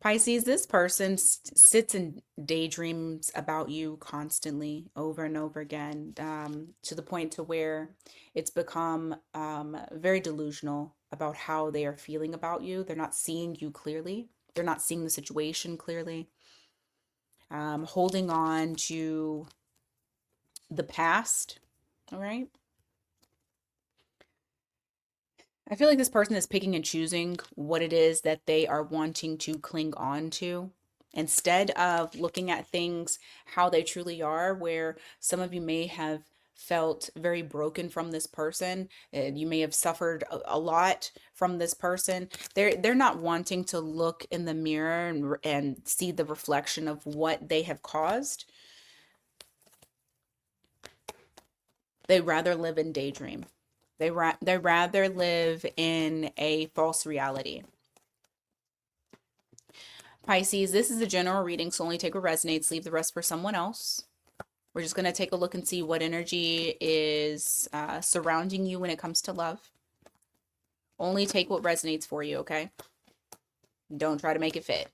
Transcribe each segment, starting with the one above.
Pisces, this person sits and daydreams about you constantly over and over again, to the point to where it's become very delusional about how they are feeling about you. They're not seeing you clearly. They're not seeing the situation clearly. Holding on to the past. All right. I feel like this person is picking and choosing what it is that they are wanting to cling on to instead of looking at things how they truly are, where some of you may have felt very broken from this person. You may have suffered a lot from this person. They're not wanting to look in the mirror and see the reflection of what they have caused. They rather live in daydream. They rather live in a false reality. Pisces, this is a general reading, so only take what resonates, leave the rest for someone else. We're just going to take a look and see what energy is surrounding you when it comes to love. Only take what resonates for you, okay? Don't try to make it fit.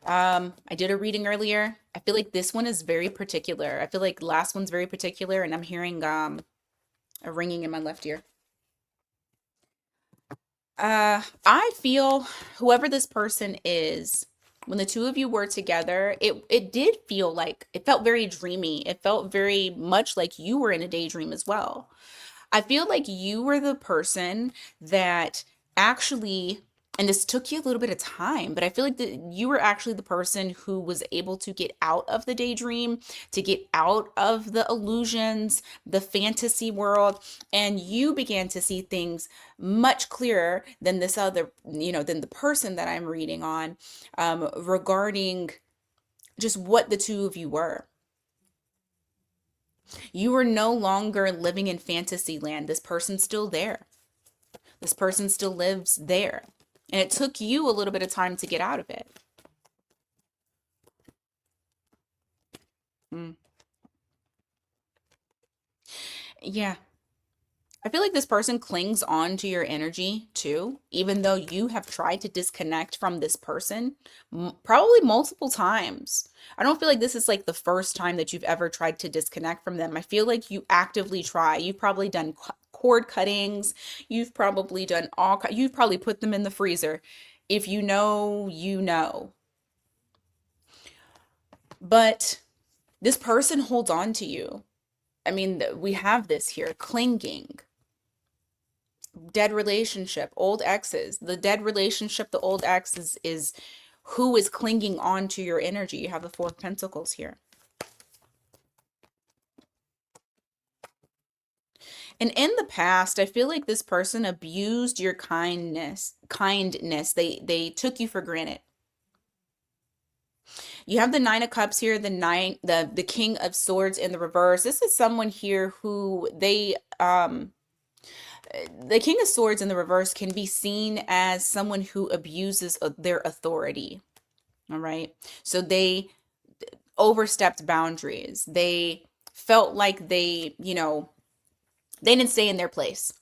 I did a reading earlier. I feel like this one is very particular. I feel like last one's very particular, and I'm hearing a ringing in my left ear. I feel whoever this person is, when the two of you were together, it did feel like it felt very dreamy. It felt very much like you were in a daydream as well. I feel like you were the person that actually, and this took you a little bit of time, but I feel like that you were actually the person who was able to get out of the daydream, to get out of the illusions, the fantasy world, and you began to see things much clearer than this other, than the person that I'm reading on, regarding just what the two of you were. You were no longer living in fantasy land. This person's still there. This person still lives there. And it took you a little bit of time to get out of it. Mm. Yeah. I feel like this person clings on to your energy too, even though you have tried to disconnect from this person probably multiple times. I don't feel like this is like the first time that you've ever tried to disconnect from them. I feel like you actively try. You've probably done cord cuttings. You've probably done you've probably put them in the freezer. If you know, you know. But this person holds on to you. I mean, we have this here, clinging, dead relationship, old exes. The dead relationship, the old ex is who is clinging on to your energy. You have the Four of Pentacles here. And in the past, I feel like this person abused your kindness. They took you for granted. You have the Nine of Cups here, the King of Swords in the reverse. This is someone here who the King of Swords in the reverse can be seen as someone who abuses their authority. All right. So they overstepped boundaries. They felt like they didn't stay in their place.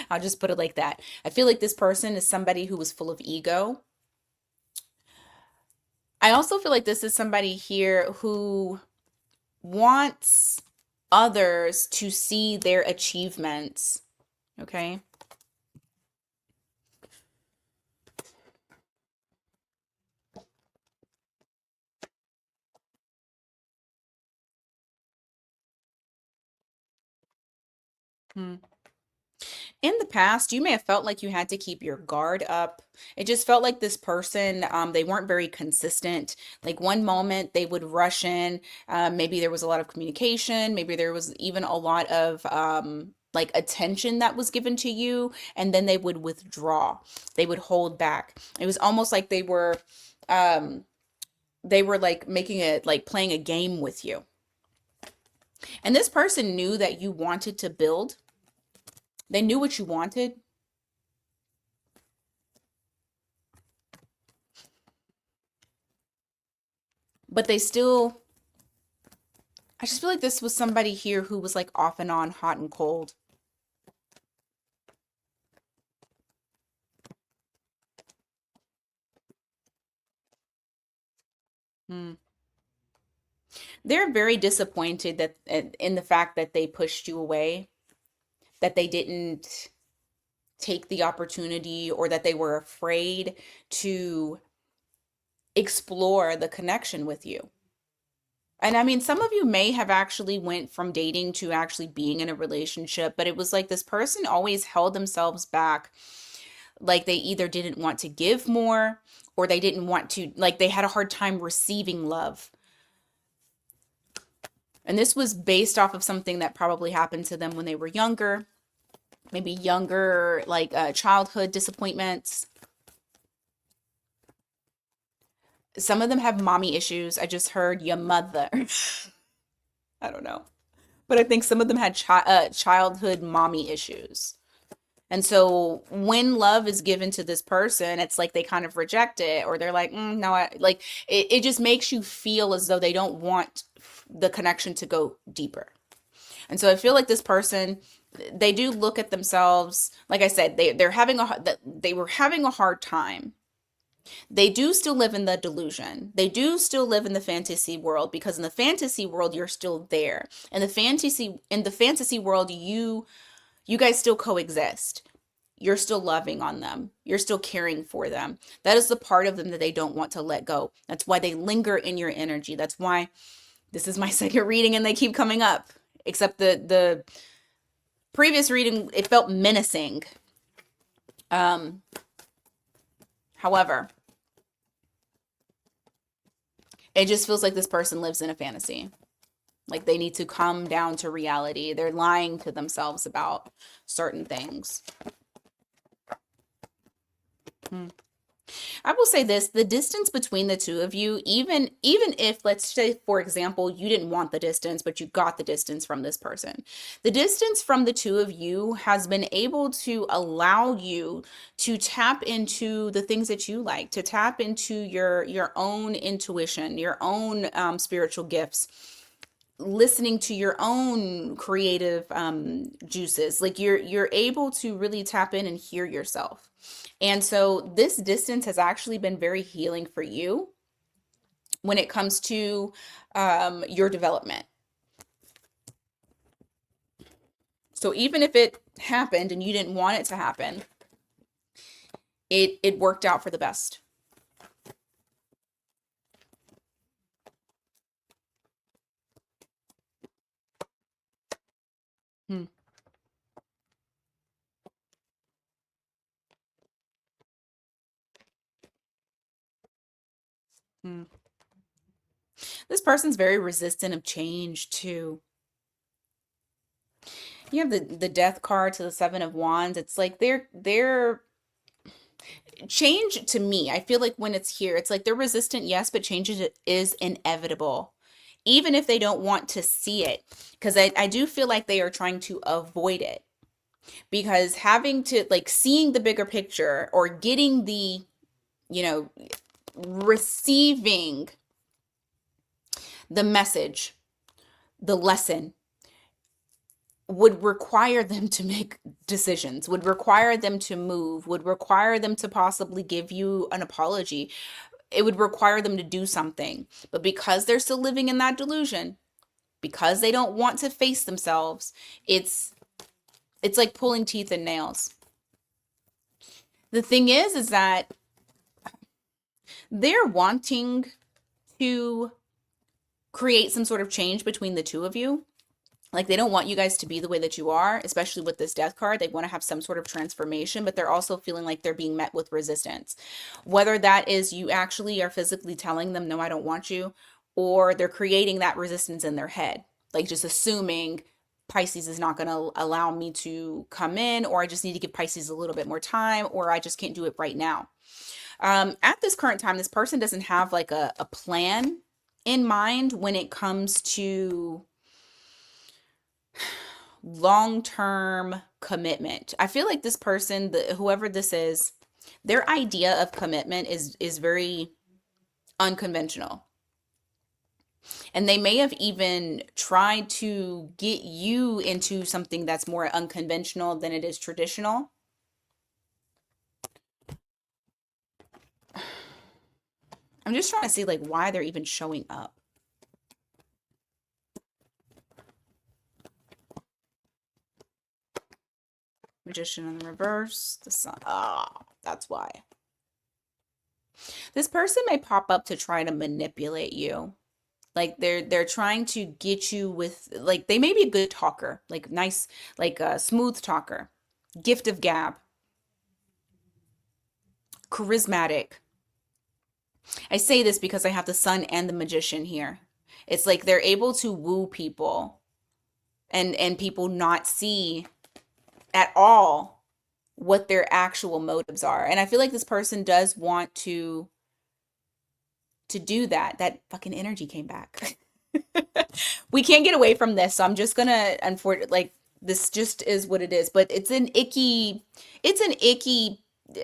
I'll just put it like that. I feel like this person is somebody who was full of ego. I also feel like this is somebody here who wants others to see their achievements. Okay. Hmm. In the past, you may have felt like you had to keep your guard up. It just felt like this person, they weren't very consistent. Like one moment they would rush in. Maybe there was a lot of communication. Maybe there was even a lot of like attention that was given to you, and then they would withdraw. They would hold back. It was almost like um, they were like making it like playing a game with you. And this person knew that you wanted to build. They knew what you wanted, but they still, I just feel like this was somebody here who was like off and on, hot and cold. Hmm. They're very disappointed that in the fact that they pushed you away, that they didn't take the opportunity, or that they were afraid to explore the connection with you. And I mean, some of you may have actually went from dating to actually being in a relationship, but it was like this person always held themselves back. Like they either didn't want to give more, or they didn't want to, like they had a hard time receiving love. And this was based off of something that probably happened to them when they were younger, maybe younger, like childhood disappointments. Some of them have mommy issues. I just heard your mother. I don't know. But I think some of them had childhood mommy issues. And so when love is given to this person, it's like they kind of reject it, or they're like, no, like it just makes you feel as though they don't want the connection to go deeper. And so I feel like this person, they do look at themselves, like I said, they were having a hard time. They do still live in the delusion. They do still live in the fantasy world, because in the fantasy world you're still there. And in the fantasy world you guys still coexist. You're still loving on them. You're still caring for them. That is the part of them that they don't want to let go. That's why they linger in your energy. That's why this is my second reading and they keep coming up. Except the previous reading, it felt menacing. Um, However, it just feels like this person lives in a fantasy. Like they need to come down to reality. They're lying to themselves about certain things. Hmm. I will say this, the distance between the two of you, even if, let's say, for example, you didn't want the distance, but you got the distance from this person. The distance from the two of you has been able to allow you to tap into the things that you like, to tap into your own intuition, your own spiritual gifts, listening to your own creative juices. Like you're able to really tap in and hear yourself. And so this distance has actually been very healing for you when it comes to your development. So even if it happened and you didn't want it to happen, it worked out for the best. Hmm. Hmm. This person's very resistant of change too. You have the death card to the seven of wands. It's like they're change to me. I feel like when it's here, it's like they're resistant, yes, but change is inevitable, even if they don't want to see it. Because I do feel like they are trying to avoid it, because having to, like, seeing the bigger picture, or getting the, you know, receiving the message, the lesson, would require them to make decisions, would require them to move, would require them to possibly give you an apology. It would require them to do something. But because they're still living in that delusion, because they don't want to face themselves, it's it's like pulling teeth and nails. The thing is that they're wanting to create some sort of change between the two of you. Like they don't want you guys to be the way that you are, especially with this death card. They want to have some sort of transformation, but they're also feeling like they're being met with resistance. Whether that is you actually are physically telling them, no, I don't want you, or they're creating that resistance in their head, like just assuming Pisces is not going to allow me to come in, or I just need to give Pisces a little bit more time, or I just can't do it right now. At this current time, this person doesn't have like a plan in mind when it comes to long-term commitment. I feel like this person, whoever this is, their idea of commitment is very unconventional. And they may have even tried to get you into something that's more unconventional than it is traditional. I'm just trying to see like why they're even showing up. Magician in the reverse, the sun. Ah, that's why. This person may pop up to try to manipulate you. Like they're trying to get you with, like, they may be a good talker, like nice, like a smooth talker, gift of gab, charismatic. I say this because I have the sun and the magician here. It's like they're able to woo people and people not see at all what their actual motives are. And I feel like this person does want to do that. That fucking energy came back. We can't get away from this, so I'm just gonna, unfortunately, like, this just is what it is. But it's an icky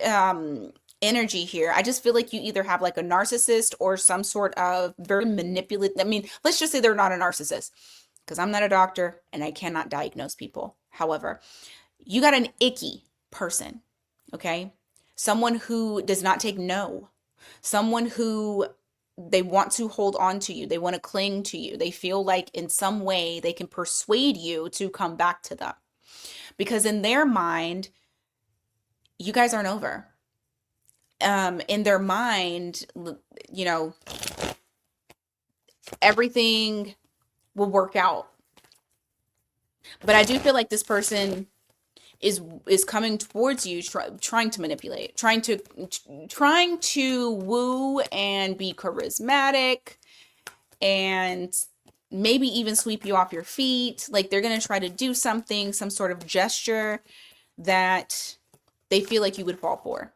um energy here. I just feel like you either have like a narcissist or some sort of very manipulative. I mean, let's just say they're not a narcissist, because I'm not a doctor and I cannot diagnose people. However, you got an icky person, okay? Someone who does not take no. Someone who, they want to hold on to you. They want to cling to you. They feel like in some way they can persuade you to come back to them. Because in their mind, you guys aren't over. In their mind, you know, everything will work out. But I do feel like this person is coming towards you, trying to manipulate, trying to woo and be charismatic, and maybe even sweep you off your feet. Like they're going to try to do something, some sort of gesture that they feel like you would fall for.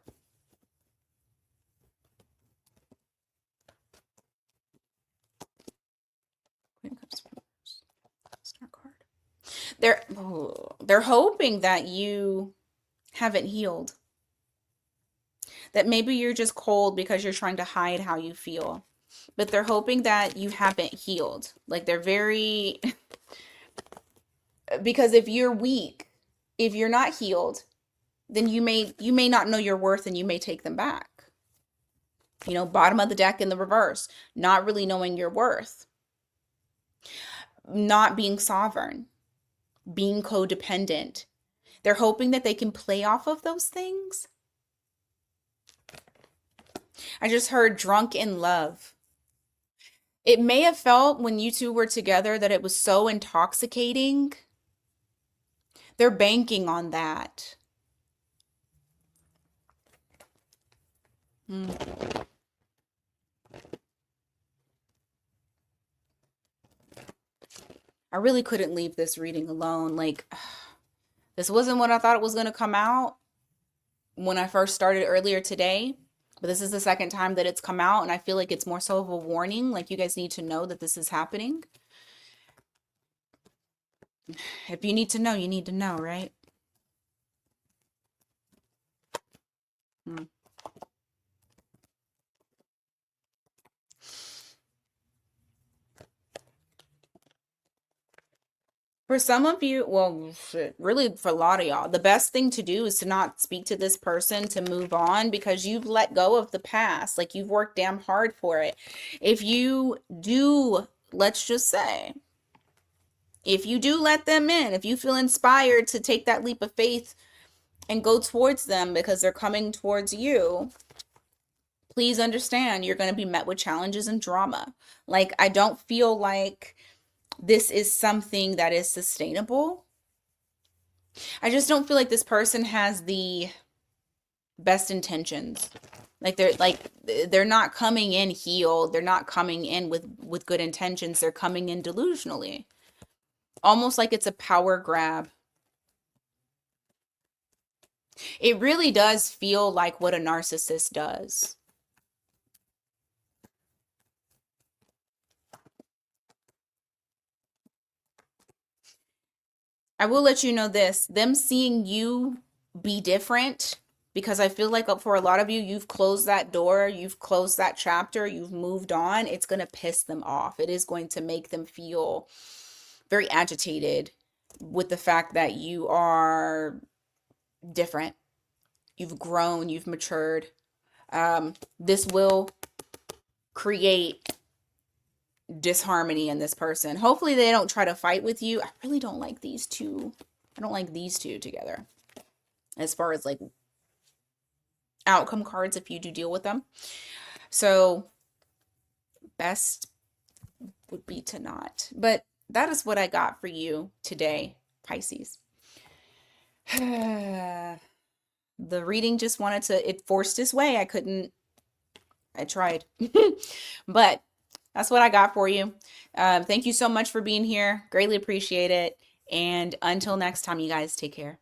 They're hoping that you haven't healed. That maybe you're just cold because you're trying to hide how you feel. But they're hoping that you haven't healed. Like they're very because if you're weak, if you're not healed, then you may not know your worth and you may take them back. You know, bottom of the deck in the reverse, not really knowing your worth, not being sovereign, being codependent. They're hoping that they can play off of those things. I just heard drunk in love. It may have felt when you two were together that it was so intoxicating. They're banking on that. Mm. I really couldn't leave this reading alone. Like, this wasn't what I thought it was going to come out when I first started earlier today. But this is the second time that it's come out, and I feel like it's more so of a warning. Like, you guys need to know that this is happening. If you need to know, you need to know, right? Hmm. For some of you, well, shit, really for a lot of y'all, the best thing to do is to not speak to this person, to move on, because you've let go of the past. Like you've worked damn hard for it. If you do, let's just say, if you do let them in, if you feel inspired to take that leap of faith and go towards them because they're coming towards you, please understand you're going to be met with challenges and drama. Like, I don't feel like this is something that is sustainable. I just don't feel like this person has the best intentions. They're not coming in healed. They're not coming in with good intentions. They're coming in delusionally. Almost like it's a power grab. It really does feel like what a narcissist does. I will let you know this, them seeing you be different, because I feel like for a lot of you, you've closed that door, you've closed that chapter, you've moved on. It's going to piss them off. It is going to make them feel very agitated with the fact that you are different. You've grown, you've matured. This will create disharmony in this person. Hopefully they don't try to fight with you. I really don't like these two. I don't like these two together as far as like outcome cards if you do deal with them. So best would be to not. But that is what I got for you today, Pisces. The reading just wanted to, it forced its way. I tried. But that's what I got for you. Thank you so much for being here. Greatly appreciate it. And until next time, you guys take care.